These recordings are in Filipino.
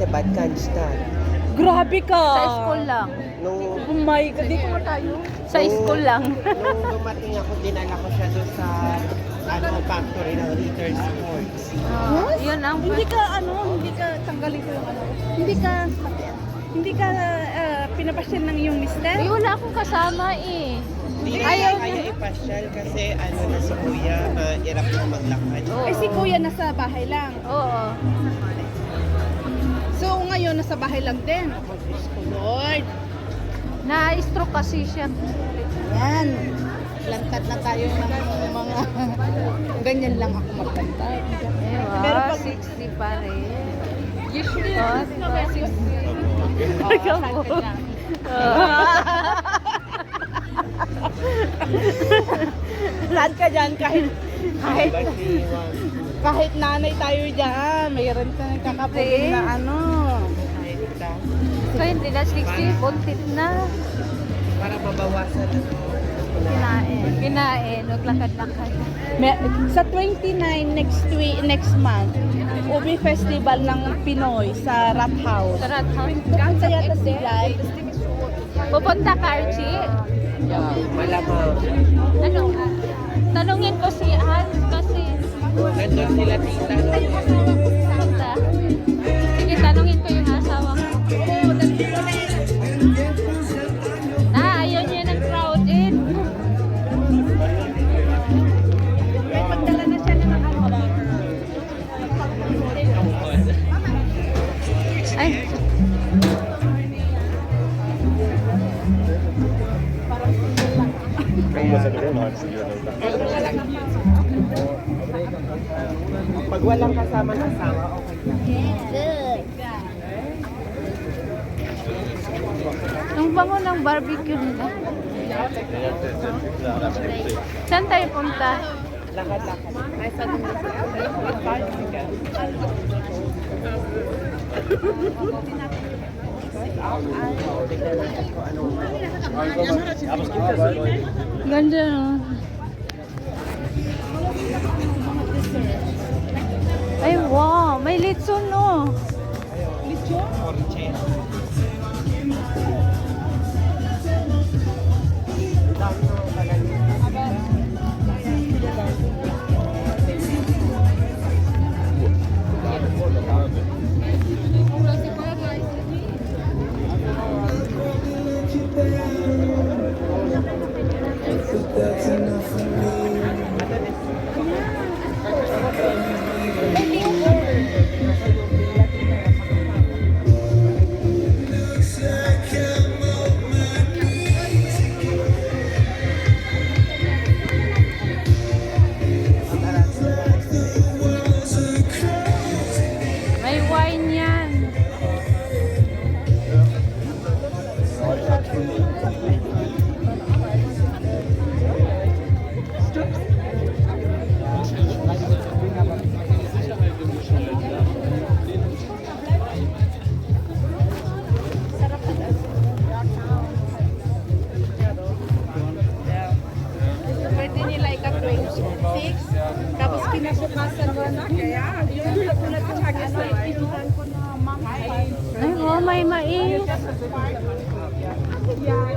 bad Cannstatt. Grabe ka! Sa school lang. Nung, Oh my God, dito na tayo. Sa school lang. nung dumating ako, dinala ko siya doon sa factory ng Ritter Sports. Yun ang Hindi ka tanggalin ko yung ano. Hindi ka pinapasyal ng iyong mister? Eh, wala akong kasama eh. Hindi Ayaw na kaya ipasyal kasi na si Kuya, hirap na maglakad. Oo. Eh si kuya nasa bahay lang. Oo. So ngayon nasa bahay lang din. Diyos ko, Lord. Na-stroke kasi siya. Yan. Lantat na tayo ng mga ganyan lang ako maglantat. Pero Pero pag pag- 60 pa rin. Usually, Oh, diba? 60. Ikaw po. Saan ka dyan kahit nanay tayo dyan, mayroon ka nang kakapulin na ano. So, hindi na 60, buntit na. Para mabawasan Kinain, maglakad-lakad. Sa 29 next month, Ubi Festival ng Pinoy sa Rat House. Sa Rat House. Pupunta yata sila. Pupunta ka, Archie? malamang. Ano? Tanungin ko si Ann kasi Nandun sila tita. punta. Sige, tanungin ko yung asawa ko. Ayaw niya ng crowded. May pagdala na siya ng ano. Ay, Pag walang kasama ng asawa, okay lang. ang bango ng barbecue nila. Saan tayo punta? Lakad-lakad. Ay, sa din Ganda, no? Ay, wow! May litson, no? May wine yan. Pwede nila ika-26. Tapos kinabukasan mo na. Kaya, yung tulad ko sa ano, ipinutan ko na ma'am. Ay, wow, may mais.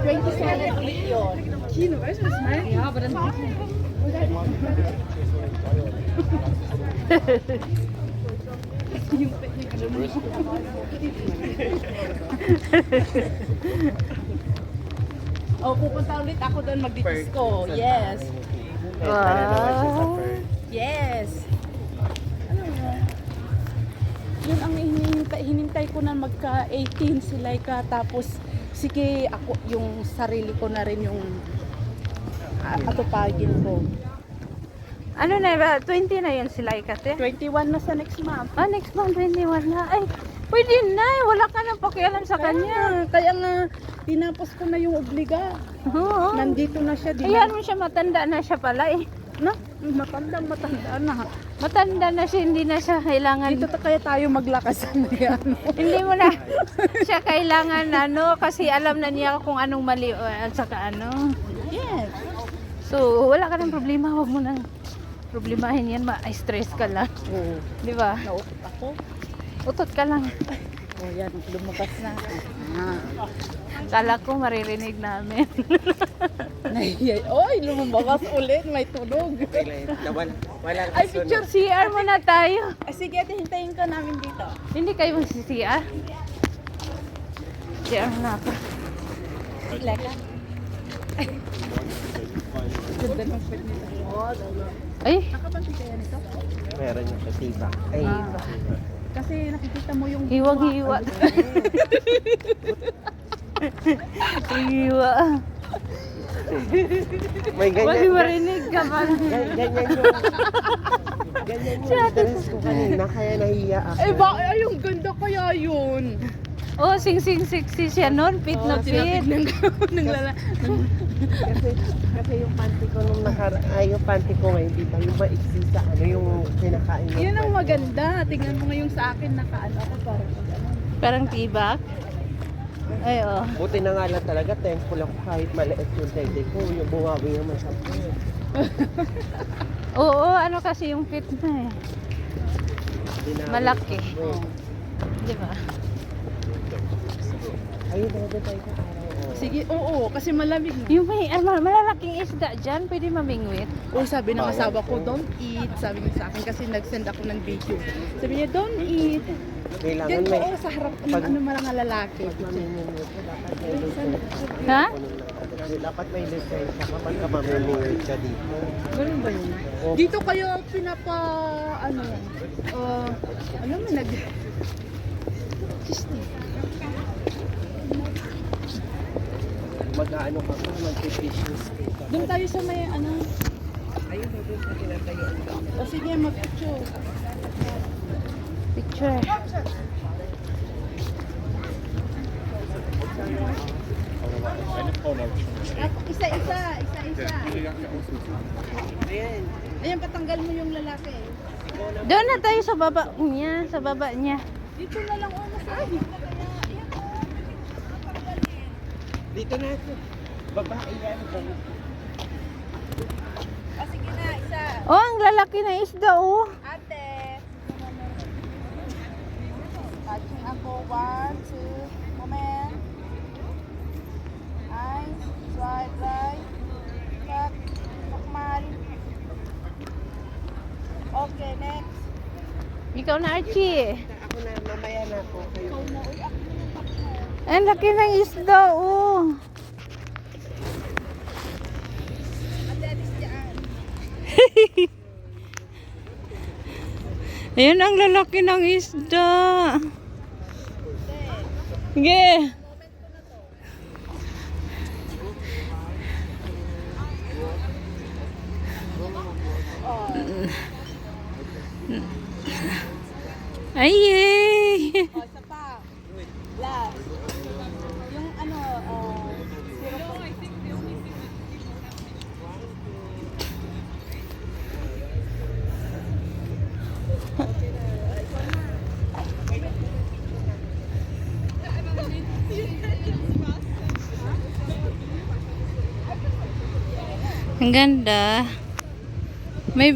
27 ulit yun. Kino, weißt du, was ich meine? Ja, aber dann Oh, pupunta ulit ako doon magdi-disco. Yes. Wow. Yes. Ano mo? Yun ang hinintay ko na magka-18 sila ka, tapos sige ako yung sarili ko na rin yung atupagin ko. Ano na ba? 20 na yun sila ikate? 21 na sa next month. Next month, 21 na. Ay, pwede na. Wala ka nang pakialam sa kanya. Kaya nga, tinapos ko na yung obliga. Oo. Nandito na siya. Ayan mo siya, matanda na siya pala eh. No? Matanda na. Matanda na siya, hindi na siya kailangan. Dito kaya tayo maglakasan na yan. Hindi mo na siya kailangan kasi alam na niya kung anong mali at saka ano. Yes. So, wala ka ng problema. Huwag mo nang problemahin yan. Ma-stress ka lang. Oo. Di ba? Naukot ako. Utot ka lang. O yan, lumabas na. Ah. Kala ko maririnig namin. Nahiya. Oy, lumabas ulit. May tunog. Wala Ay, picture. CR muna tayo. Ay, sige, ate, hintayin ka namin dito. Hindi kayo magsi-CR? CR na ako. Leka. Ganda ng pet nito. Ay, Nakapansin kaya nito? Meron yung katiba. Ay, Kasi nakikita mo yung... hiwag-hiwa. Hiwa. may Huwag ganyan. marinig ka pa. Ganyan yung dress ko kanina, kaya nahiya ako. Eh, ba? Ay, yung ganda kaya yun. Oh, sing-sing sexy siya nun. Fit na fit. Kasi yung panty ko nung yung panty ko ngayon, di ba, yung maiksi sa yung kinakain mo. Yun ang maganda. Tingnan mo ngayon sa akin, nakaano ako parang ano. Parang tibak. Ay, oh. Buti na nga lang talaga, thankful ako kahit maliit yung teddy ko, yung bumawi naman sa akin. Oo, ano kasi yung fit na eh. Malaki. Di ba? Ayun, dito tayo sa araw. Sige, oo, kasi malamig na. Yung may malalaking isda dyan, pwede mamingwit. Oh, sabi ng asawa ko, don't eat. Sabi niya sa akin kasi nag-send ako ng video. Sabi niya, don't eat. Kailangan Diyan may... po sa harap ng Pag- ano mga lalaki. Mamimingwit ko, dapat may lisensya. Ha? Dapat may lisensya kapag ka mamimingwit ka dito. Ganun ba yun? Oh. Dito kayo pinapa, ano, ano mo, Disney. Mag-ano ka pa, mag-fishes ka. Doon tayo sa may, ano, Ayun, doon sa tinatayuan ka. o sige, mag-picture. Picture. Isa-isa. Ayan. Ayan, patanggal mo yung lalaki. Doon na tayo sa baba niya. Sa baba niya. Dito na lang, oh, masabi. Dito na ito. Babae yan. Sige na, isa. Oh, ang lalaki na isda, oh. Ate. Touching ako. 1, 2. Moment. Eyes. Swipe right. Cut. Tukmal. Okay, next. Ikaw na, Archie. Ako na, mamaya na ako. Kayo. Ang laki ng isda, oh. Ate, alis dyan. Ayan ang lalaki ng isda. Sige. Ay, yay. O, isa pa. Last. Yung ano, syrup. Ang ganda. May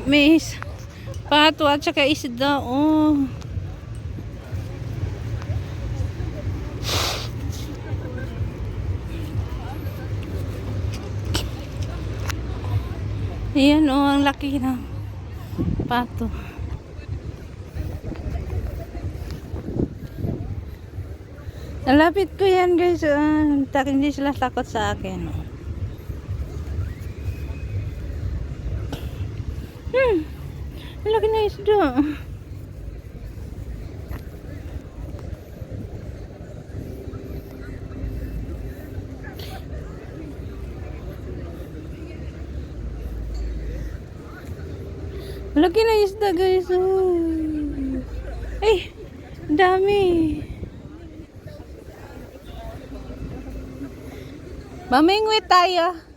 pato at saka isda, oh. Ayan, oh, ang laki ng pato. Nalapit ko yan, guys. Hindi sila takot sa akin. Ang laki na isda. Laki na isda, guys. Oh. Ay, dami. Mamingwit tayo.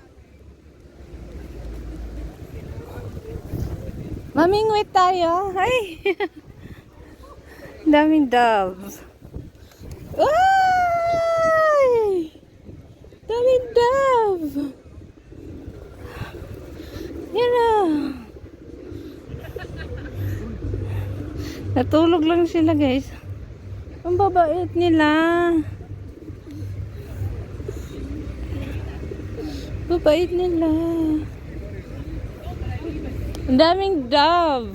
Mamingwit tayo. Ay. Daming doves. Ay! Daming doves. Yan na. Natulog lang sila, guys. Ang babait nila. Babait nila. Ang daming dove.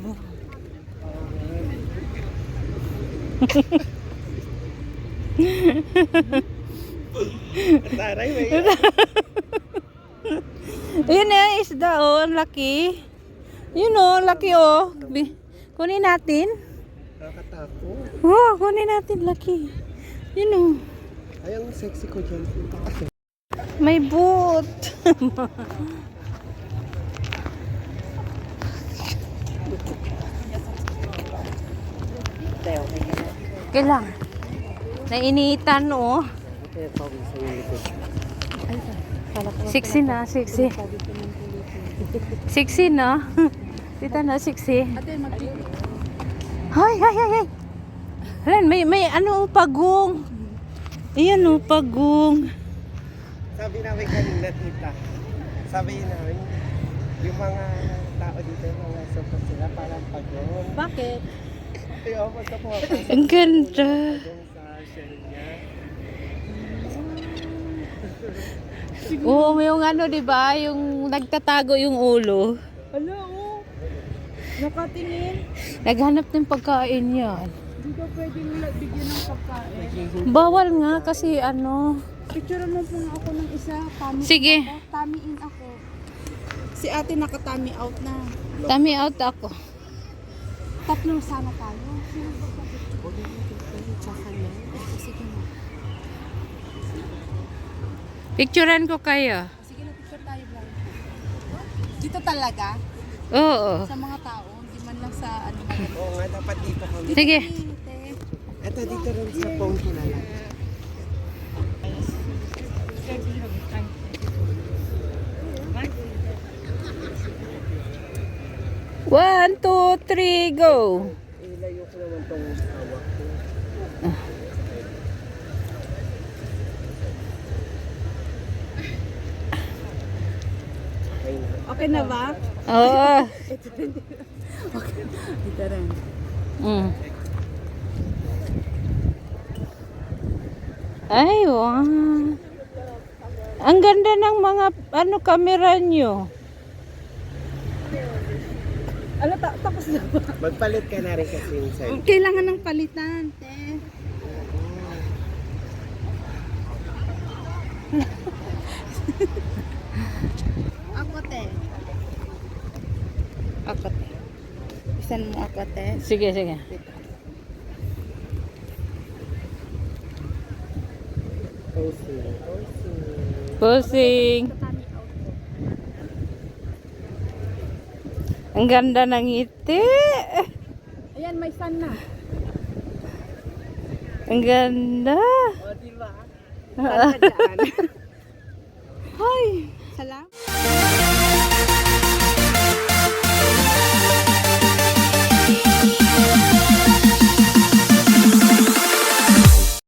Taray, may Yun na, isda oh, ang laki. Yun oh, ang laki oh. Kunin natin. nakakatakot. Oh, kunin natin, laki. Yun oh. Ay, ang sexy ko dyan. May boot. Kailang. Nainitan oh. Kaya pawis sa yung likod. Sexy na, sexy. Sexy na. Tita na, sexy. Ate, mag-video. Hay, hay, hay, hay. Ren, may ano, pagong. Ayan oh, pagong. Sabi namin kanina, tita. Sabi namin, yung mga tao dito, yung mga support sila, parang pagong. Bakit? Ay, oh, magkapapasok. Ang ganda. Pagong sa shell niya. Oo, yung ano, di ba? Yung nagtatago yung ulo. Ala, oh. Nakatingin. Naghanap ng pagkain yan. Hindi ka pwedeng bigyan ng pagkain. Bawal nga kasi ano. Picture mo po nga ako ng isa. Tummy Sige. in ako. Tummy in ako. Si ate naka-tummy out na. Tummy out ako. Tatlo sana tayo. Sige na. Picturean ko kayo. Sige na, picture tayo vlog. Dito talaga? Oo. Sa mga tao. Hindi man lang sa ano. Oo nga, dapat dito kami. Sige. Ito dito rin sa phone ko na lang. One, two, three, go. Ilayo ko naman tong hawak ko. Okay na. Okay na ba? Oo. Dito rin. Mm. Ay, wow. Ang ganda ng mga ano camera nyo. Ano, tapos na ba? Magpalit ka na rin kasi yung side. Kailangan ng palitan, te. Ako, te. Ako. Isan mo ako, te. Sige, sige. Posing. Posing. Posing. Ang ganda ng ngiti. Ayan, may sun na. Ang ganda. O, diba? Saan ka dyan? Hoy! Salam.